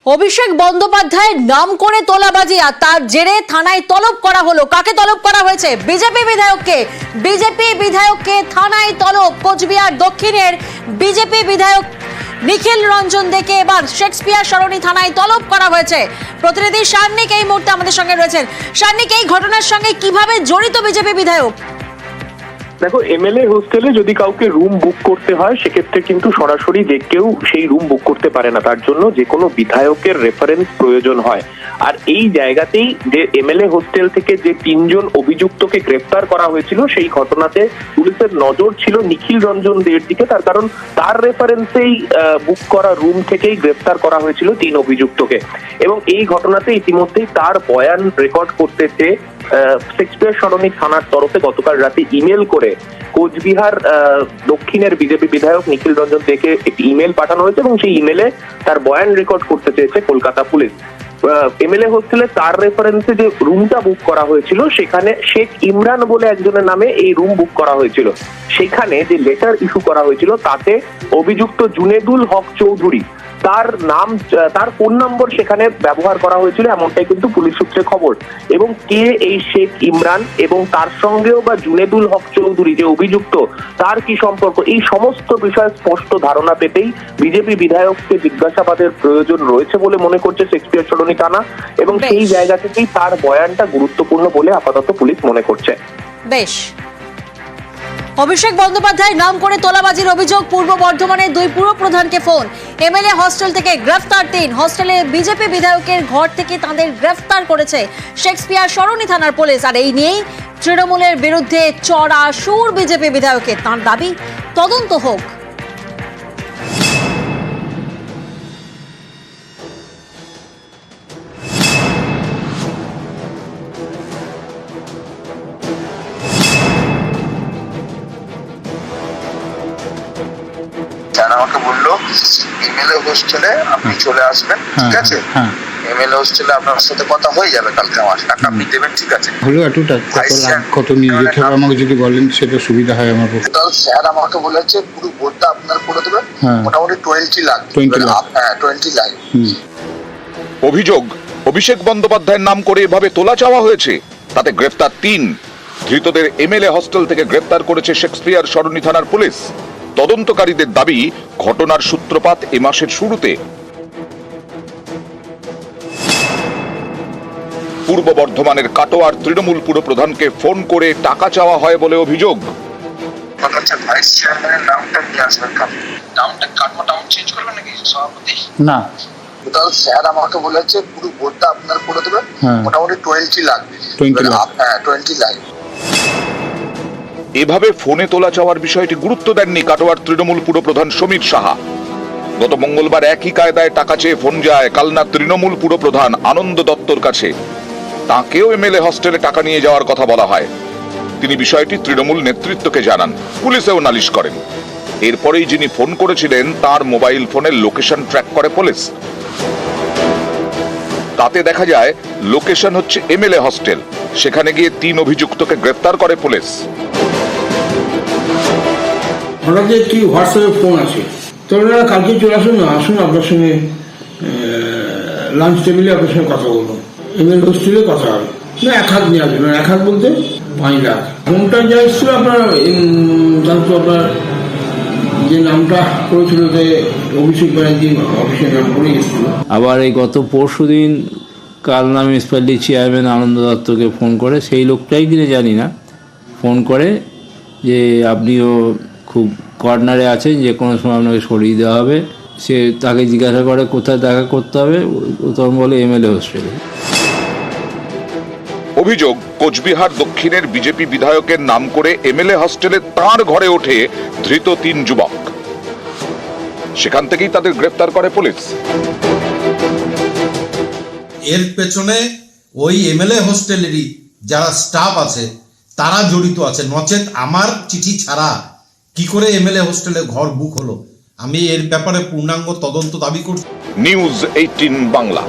অভিষেক বন্দ্যোপাধ্যায়ের নাম করে তোলাবাজি আর তার জেরে থানায় তলব করা হলো। কাকে তলব করা হয়েছে? বিজেপি বিধায়ককে থানায় তলব। কোচবিহার দক্ষিণের বিজেপি বিধায়ক নিখিল রঞ্জন দেকে এবার শেক্সপিয়ার সরণি থানায় তলব করা হয়েছে। প্রতিনিধি সার্নিক এই মুহূর্তে আমাদের সঙ্গে রয়েছেন। সার্নিক, এই ঘটনার সঙ্গে কিভাবে জড়িত বিজেপি বিধায়ক? দেখো, এমএলএ হোস্টেলে যদি কাউকে রুম বুক করতে হয় সেক্ষেত্রে কিন্তু সরাসরি যে কেউ সেই রুম বুক করতে পারে না, তার জন্য যে কোনো বিধায়কের রেফারেন্স প্রয়োজন হয়। আর এই জায়গাতেই যে এমএলএ হোস্টেল থেকে যে 3 জন অভিযুক্তকে গ্রেফতার করা হয়েছিল সেই ঘটনাতে পুলিশের নজর ছিল নিখিল রঞ্জন দের দিকে, তার কারণ তার রেফারেন্সেই বুক করা রুম থেকেই গ্রেফতার করা হয়েছিল 3 অভিযুক্তকে। এবং এই ঘটনাতে ইতিমধ্যেই তার বয়ান রেকর্ড করতে চেয়ে শেক্সপিয়ার সরণি থানার তরফে গতকাল রাতে ইমেল করে কোচবিহার দক্ষিণের বিজেপি বিধায়ক নিখিল রঞ্জন দেকে একটি ইমেল পাঠানো হয়েছে এবং সেই ইমেলে তার বয়ান রেকর্ড করতে চেয়েছে কলকাতা পুলিশ। এমএলএ হোস্টেলে তার রেফারেন্সে যে রুমটা বুক করা হয়েছিল সেখানে শেখ ইমরান বলে একজনের নামে এই রুম বুক করা হয়েছিল। সেখানে যে লেটার ইস্যু করা হয়েছিল তাতে অভিযুক্ত জুনেদুল হক চৌধুরী তার নাম, তার ফোন নম্বর সেখানে ব্যবহার করা হয়েছিল, এমনটাই কিন্তু পুলিশ সূত্রে খবর। এবং কে এই শেখ ইমরান এবং তার সঙ্গেও বা জুনেদুল হক চৌধুরী যে অভিযুক্ত তার কি সম্পর্ক, এই সমস্ত বিষয়ে স্পষ্ট ধারণা পেতেই বিজেপি বিধায়ককে জিজ্ঞাসাবাদের প্রয়োজন রয়েছে বলে মনে করছে শেক্সপিয়ার সরণি থানা। এবং সেই জায়গা থেকেই তার বয়ানটা গুরুত্বপূর্ণ বলে আপাতত পুলিশ মনে করছে। বেশ, অভিষেক বন্দ্যোপাধ্যায় নাম করে তোলাবাজির অভিযোগ। পূর্ব বর্ধমানের 2 পুরপ্রধানকে ফোন। এমএলএ হোস্টেল থেকে গ্রেফতার 3। হোস্টেলে বিজেপি বিধায়কের ঘর থেকে তাদের গ্রেফতার করেছে শেক্সপিয়ার সরণি থানার পুলিশ। আর এই নিয়েই তৃণমূলের বিরুদ্ধে চড়া সুর বিজেপি বিধায়কের। তাঁর দাবি তদন্ত হোক। আমাকে বললো এমএলএ হোস্টেলে আপনি চলে আসবেন, ঠিক আছে? এমএলএ হোস্টেলে আপনার সাথে কথা হয়ে যাবে কালকে, আমার টাকা আপনি দেবেন, ঠিক আছে? হলো এতটা কত নিয়ে যেতে হবে আমাকে যদি বলেন সেটা সুবিধা হয় আমার পক্ষে। স্যার আমাকে বলেছে পুরো বোর্ডটা আপনার করে দেবেন, মোটামুটি 20 লাখ। হ্যাঁ, 20 লাখ। অভিযোগ, অভিষেক বন্দ্যোপাধ্যায়ের নাম করে এভাবে তোলা চাওয়া হয়েছে, তাতে গ্রেফতার 3। ধৃতদের এমএলএ হোস্টেল থেকে গ্রেফতার করেছে শেক্সপিয়ার সরণি থানার পুলিশ। তদন্তকারীদের দাবি ঘটনার সূত্রপাত এ মাসের শুরুতে। পূর্ব বর্ধমানের কাটোয়ার তৃণমূল পুরপ্রধানকে ফোন করে টাকা চাওয়া হয় বলে অভিযোগ। ভাইস চেয়ারম্যানের নামটা নিয়ে আসবেন, নামটা কাটমাটা চেঞ্জ করবেন নাকি সভাপতি? না, স্যার আমাকে বলেছে পুরো বোর্ডটা আপনার করে দেবেন, মোটামুটি 20 লাখ। হ্যাঁ, 20 লাখ। এভাবে ফোনে তোলা চাওয়ার বিষয়টি গুরুত্ব দেননি কাটোয়ার তৃণমূল পুরপ্রধান সমীর সাহা। গত মঙ্গলবার একই কায়দায় টাকা চেয়ে ফোন যায় কালনা তৃণমূল পুরপ্রধান আনন্দ দত্তর কাছে। তাঁকেও এমএলএ হোস্টেলে টাকা নিয়ে যাওয়ার কথা বলা হয়। তিনি বিষয়টি তৃণমূল নেতৃত্বকে জানান, পুলিশেও নালিশ করেন। এরপরেই যিনি ফোন করেছিলেন তার মোবাইল ফোনের লোকেশন ট্র্যাক করে পুলিশ। তাতে দেখা যায় লোকেশন হচ্ছে এমএলএ হোস্টেল। সেখানে গিয়ে 3 অভিযুক্তকে গ্রেফতার করে পুলিশ। হঠাৎ একটি হোয়াটসঅ্যাপে ফোন আসে, তো ওনারা কালকে চলে আসুন, আসুন আপনার সঙ্গে লাঞ্চ টেবিলে আপনার সঙ্গে কথা বলবো, এমএলএ হোস্টেলে কথা হবে। না, 1 হাত নিয়ে আসবেন। 1 হাত বলতে 5 লাখ। ফোনটা যা এসেছিল আপনার জানতো, আপনার যে নামটা করেছিল যে অভিষেক ব্যানার্জি অফিসের নাম করে এসেছিল। আবার এই গত পরশুদিন কালনা মিউনিসিপ্যালিটি চেয়ারম্যান আনন্দ দত্তকে ফোন করে, সেই লোকটাই কিনে জানি না, ফোন করে যে আপনিও খুব কর্নারে আছেন, যে কোনো সময় আপনাকে সরিয়ে দেওয়া হবে। সে তাকে জিজ্ঞাসা করে কোথায় দেখা করতে হবে, তখন বলে এমএলএ হোস্টেলে। অভিযোগ, কোচবিহার দক্ষিণের বিজেপি বিধায়কের নাম করে এমএলএ হোস্টেলে তাঁর ঘরে ওঠে ধৃত 3 যুবক। সেখান থেকেই তাদের গ্রেফতার করে পুলিশ। এর পেছনে ওই এমএলএ হোস্টেলেরই যারা স্টাফ আছে তারা জড়িত আছে, নচেত আমার চিঠি ছাড়া কি করে এমএলএ হোস্টেলে ঘর বুক হলো? আমি এর ব্যাপারে পূর্ণাঙ্গ তদন্ত দাবি করছি। নিউজ 18 বাংলা।